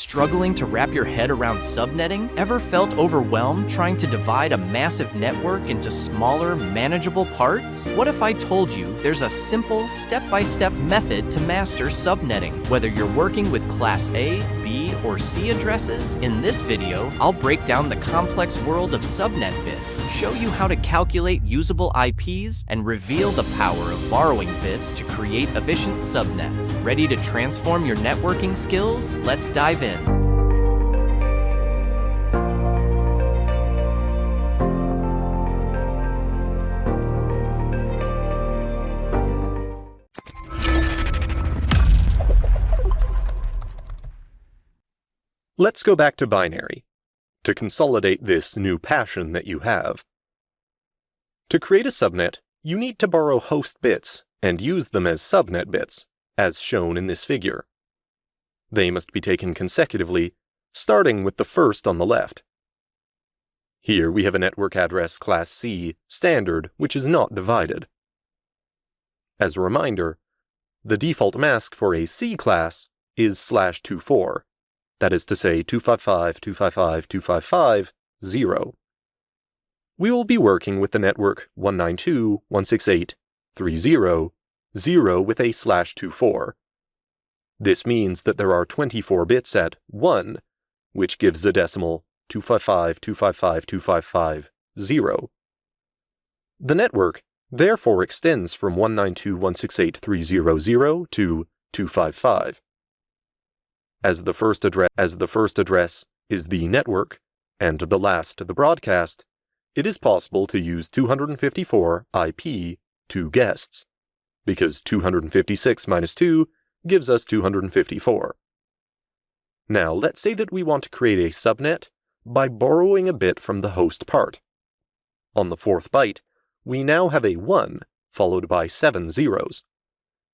Struggling to wrap your head around subnetting? Ever felt overwhelmed trying to divide a massive network into smaller, manageable parts? What if I told you there's a simple, step-by-step method to master subnetting? Whether you're working with Class A, B, or C addresses, in this video, I'll break down the complex world of subnet bits, show you how to calculate usable IPs, and reveal the power of borrowing bits to create efficient subnets. Ready to transform your networking skills? Let's dive in. Let's go back to binary, to consolidate this new passion that you have. To create a subnet, you need to borrow host bits and use them as subnet bits, as shown in this figure. They must be taken consecutively, starting with the first on the left. Here we have a network address class C standard which is not divided. As a reminder, the default mask for a C class is /24. That is to say 255.255.255.0. We will be working with the network 192.168.3.0.0 with a /24. This means that there are 24 bits at 1, which gives a decimal 255.255.255.0. The network therefore extends from 192.168.3.0.0 to 255. As the first address is the network, and the last the broadcast, it is possible to use 254 IP to guests, because 256 minus 2 gives us 254. Now let's say that we want to create a subnet by borrowing a bit from the host part. On the fourth byte, we now have a 1 followed by 7 zeros,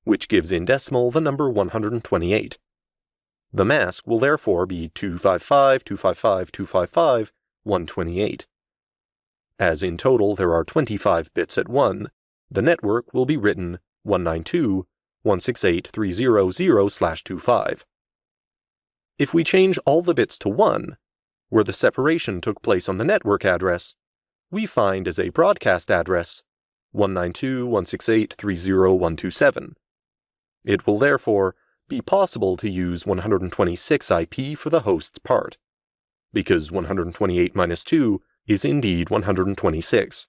which gives in decimal the number 128. The mask will therefore be 255.255.255.128. As in total there are 25 bits at 1, the network will be written 192.168.3.0.0/25. If we change all the bits to 1, where the separation took place on the network address, we find as a broadcast address 192.168.3.0.127. It will therefore be possible to use 126 IP for the host's part, because 128 minus 2 is indeed 126.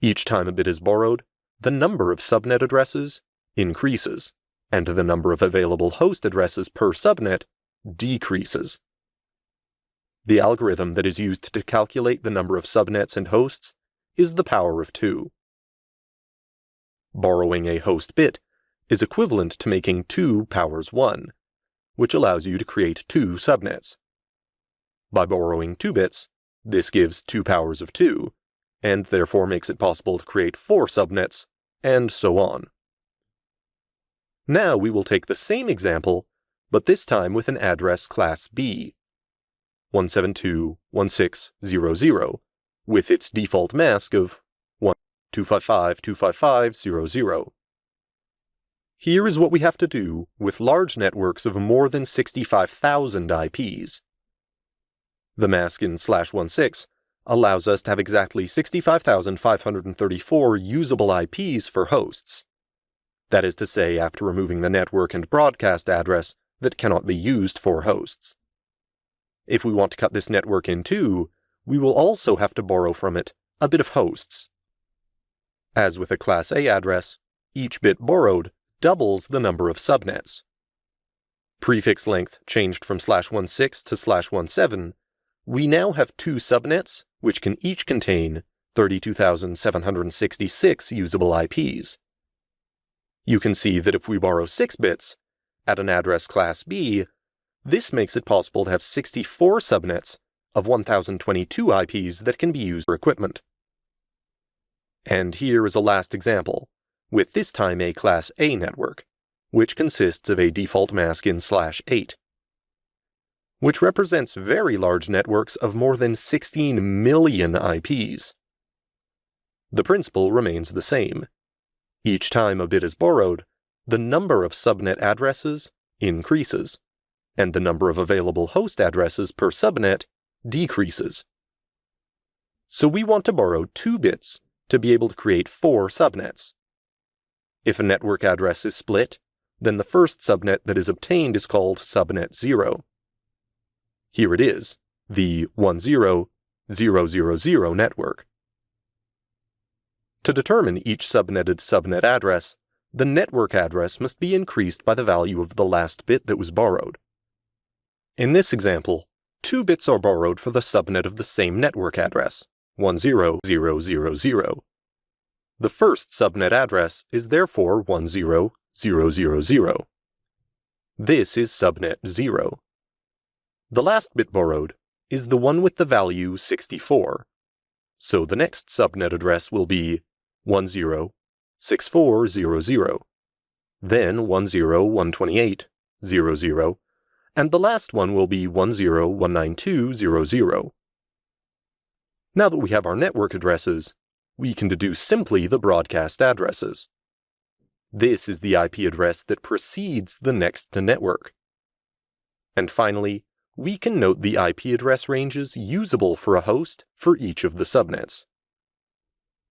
Each time a bit is borrowed, the number of subnet addresses increases, and the number of available host addresses per subnet decreases. The algorithm that is used to calculate the number of subnets and hosts is the power of 2. Borrowing a host bit is equivalent to making 2 powers 1, which allows you to create 2 subnets. By borrowing 2 bits, this gives 2 powers of 2, and therefore makes it possible to create 4 subnets, and so on. Now we will take the same example, but this time with an address class B, 172.168.1.6.0.0, with its default mask of 1.255.255.0.0. Here is what we have to do with large networks of more than 65,000 IPs. The mask in /16 allows us to have exactly 65,534 usable IPs for hosts. That is to say, after removing the network and broadcast address that cannot be used for hosts. If we want to cut this network in two, we will also have to borrow from it a bit of hosts. As with a Class A address, each bit borrowed doubles the number of subnets. Prefix length changed from /16 to /17, we now have 2 subnets which can each contain 32,766 usable IPs. You can see that if we borrow 6 bits at an address class B, this makes it possible to have 64 subnets of 1,022 IPs that can be used for equipment. And here is a last example, with this time a Class A network, which consists of a default mask in /8, which represents very large networks of more than 16 million IPs. The principle remains the same. Each time a bit is borrowed, the number of subnet addresses increases. and the number of available host addresses per subnet decreases. So we want to borrow 2 bits to be able to create 4 subnets. If a network address is split, then the first subnet that is obtained is called subnet 0. Here it is, the 10000 network. To determine each subnetted subnet address, the network address must be increased by the value of the last bit that was borrowed. In this example, 2 bits are borrowed for the subnet of the same network address, 10000. The first subnet address is therefore 10000. This is subnet 0. The last bit borrowed is the one with the value 64, so the next subnet address will be 106400, then 1012800, and the last one will be 1019200. Now that we have our network addresses, we can deduce simply the broadcast addresses. This is the IP address that precedes the next network. And finally, we can note the IP address ranges usable for a host for each of the subnets.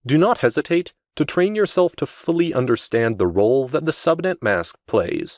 Do not hesitate to train yourself to fully understand the role that the subnet mask plays.